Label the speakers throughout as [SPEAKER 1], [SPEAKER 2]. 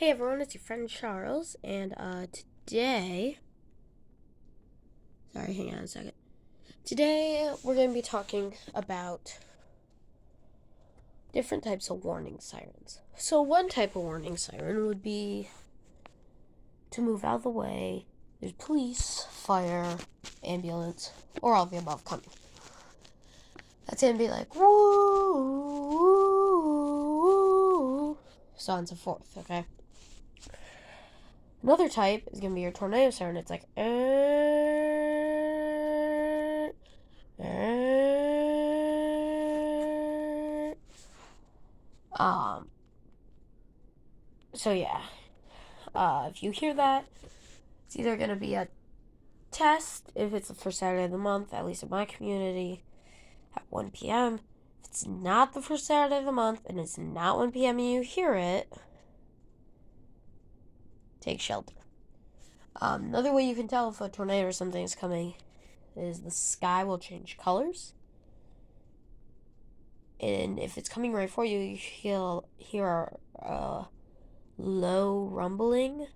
[SPEAKER 1] Hey everyone, it's your friend Charles, and today, sorry, hang on a second. Today we're going to be talking about different types of warning sirens. So one type of warning siren would be to move out of the way. There's police, fire, ambulance, or all of the above coming. That's going to be like, woo, woo, so on and so forth, okay? Another type is going to be your tornado siren. It's like, so yeah. If you hear that, it's either going to be a test, if it's the first Saturday of the month, at least in my community, at 1 p.m. If it's not the first Saturday of the month, and it's not 1 p.m. and you hear it, take shelter. Another way you can tell if a tornado or something is coming is the sky will change colors. And if it's coming right for you, you hear a low rumbling.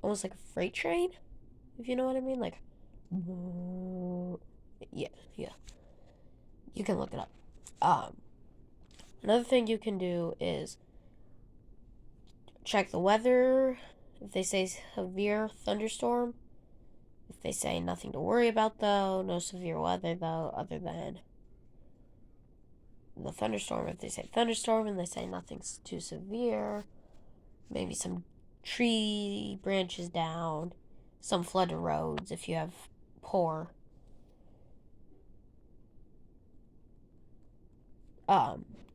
[SPEAKER 1] Almost like a freight train, if you know what I mean. Like, yeah. You can look it up. Another thing you can do is check the weather. If they say severe thunderstorm, if they say nothing to worry about though, no severe weather though, other than the thunderstorm. If they say thunderstorm and they say nothing's too severe, maybe some tree branches down, some flooded roads if you have poor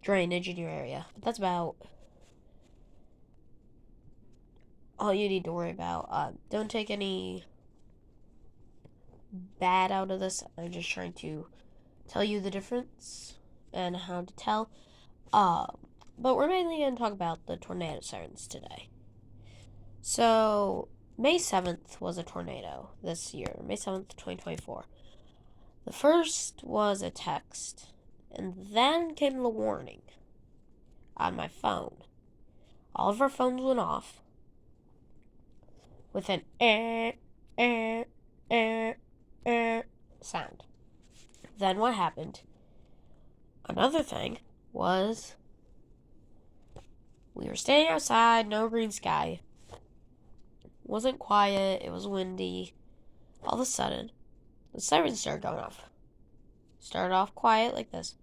[SPEAKER 1] drainage in your area. But that's about all you need to worry about. Don't take any bad out of this. I'm just trying to tell you the difference and how to tell. But we're mainly going to talk about the tornado sirens today. So, May 7th was a tornado this year, May 7th, 2024. The first was a text, and then came the warning on my phone. All of our phones went off with an sound. Then what happened? Another thing was we were standing outside, no green sky. It wasn't quiet, it was windy. All of a sudden, the sirens started going off. Started off quiet like this.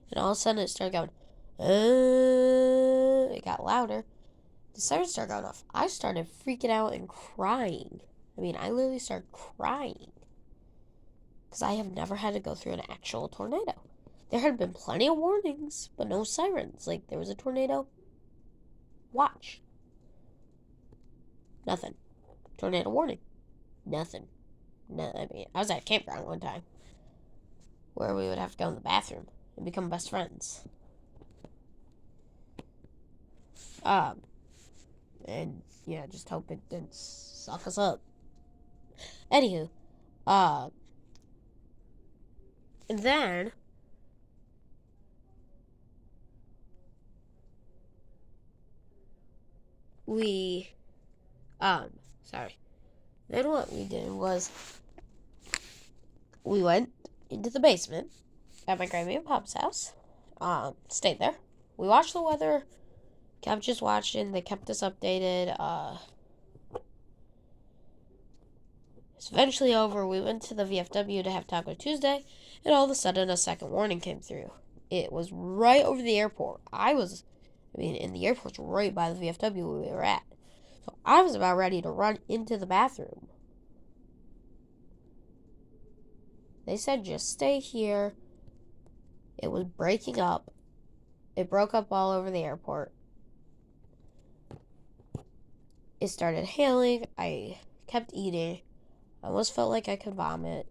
[SPEAKER 1] And all of a sudden it started going. It got louder. The sirens started going off. I started freaking out and crying. I literally started crying. Because I have never had to go through an actual tornado. There had been plenty of warnings, but no sirens. Like, there was a tornado. Watch. Nothing. Tornado warning. Nothing. No, I was at a campground one time where we would have to go in the bathroom and become best friends. And yeah, just hope it didn't suck us up. Anywho, and then we, sorry. Then what we did was we went into the basement at my Grammy and Pop's house. Stayed there. We watched the weather. Kept just watching. They kept us updated. It's eventually over. We went to the VFW to have Taco Tuesday, and all of a sudden a second warning came through. It was right over the airport. And the airport's right by the VFW we were at. So I was about ready to run into the bathroom. They said, just stay here. It was breaking up. It broke up all over the airport. It started hailing. I kept eating. I almost felt like I could vomit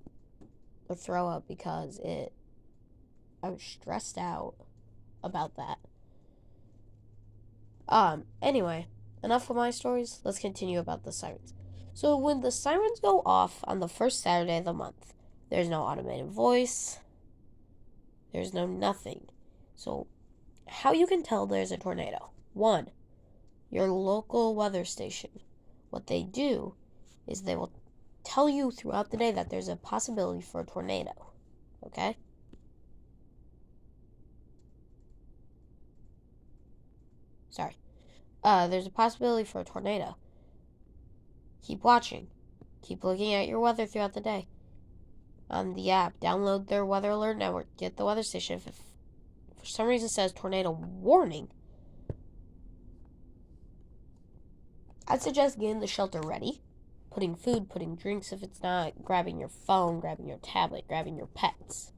[SPEAKER 1] or throw up because I was stressed out about that. Anyway, enough of my stories. Let's continue about the sirens. So when the sirens go off on the first Saturday of the month, there's no automated voice, there's no nothing. So how you can tell there's a tornado? One, your local weather station. What they do is they will tell you throughout the day that there's a possibility for a tornado. Okay? Sorry. There's a possibility for a tornado. Keep watching. Keep looking at your weather throughout the day. On the app, download their weather alert network. Get the weather station. If for some reason it says tornado warning, I'd suggest getting the shelter ready. Putting food, putting drinks if it's not, grabbing your phone, grabbing your tablet, grabbing your pets.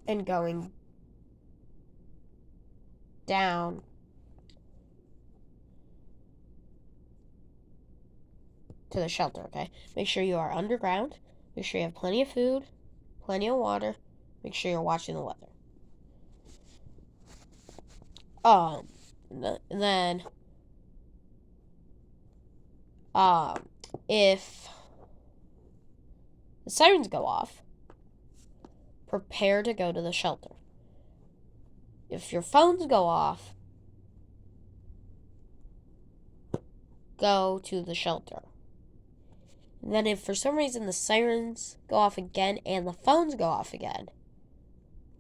[SPEAKER 1] And going down to the shelter, okay? Make sure you are underground. Make sure you have plenty of food, plenty of water. Make sure you're watching the weather. And then, if the sirens go off, prepare to go to the shelter. If your phones go off, go to the shelter. And then if for some reason the sirens go off again and the phones go off again,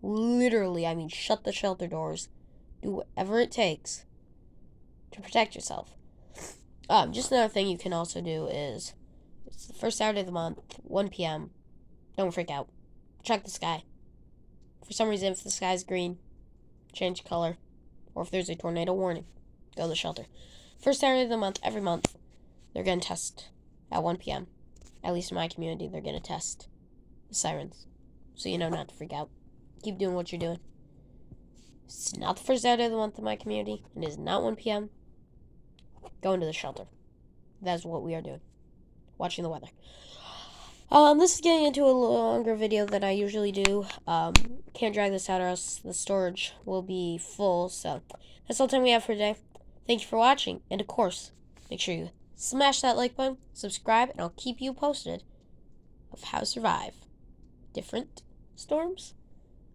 [SPEAKER 1] literally, I mean, shut the shelter doors. Do whatever it takes to protect yourself. Just another thing you can also do is, it's the first Saturday of the month, 1 p.m. Don't freak out. Check the sky. For some reason, if the sky's green, change color. Or if there's a tornado warning, go to the shelter. First Saturday of the month, every month, they're going to test at 1 p.m. At least in my community, they're going to test the sirens. So you know not to freak out. Keep doing what you're doing. It's not the first Saturday of the month in my community. It is not 1 p.m. Go into the shelter. That's what we are doing. Watching the weather. This is getting into a longer video than I usually do. Can't drag this out or else the storage will be full. So that's all the time we have for today. Thank you for watching. And of course, make sure you smash that like button, subscribe, and I'll keep you posted of how to survive different storms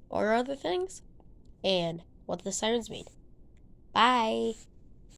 [SPEAKER 1] or other things and what the sirens mean. Bye.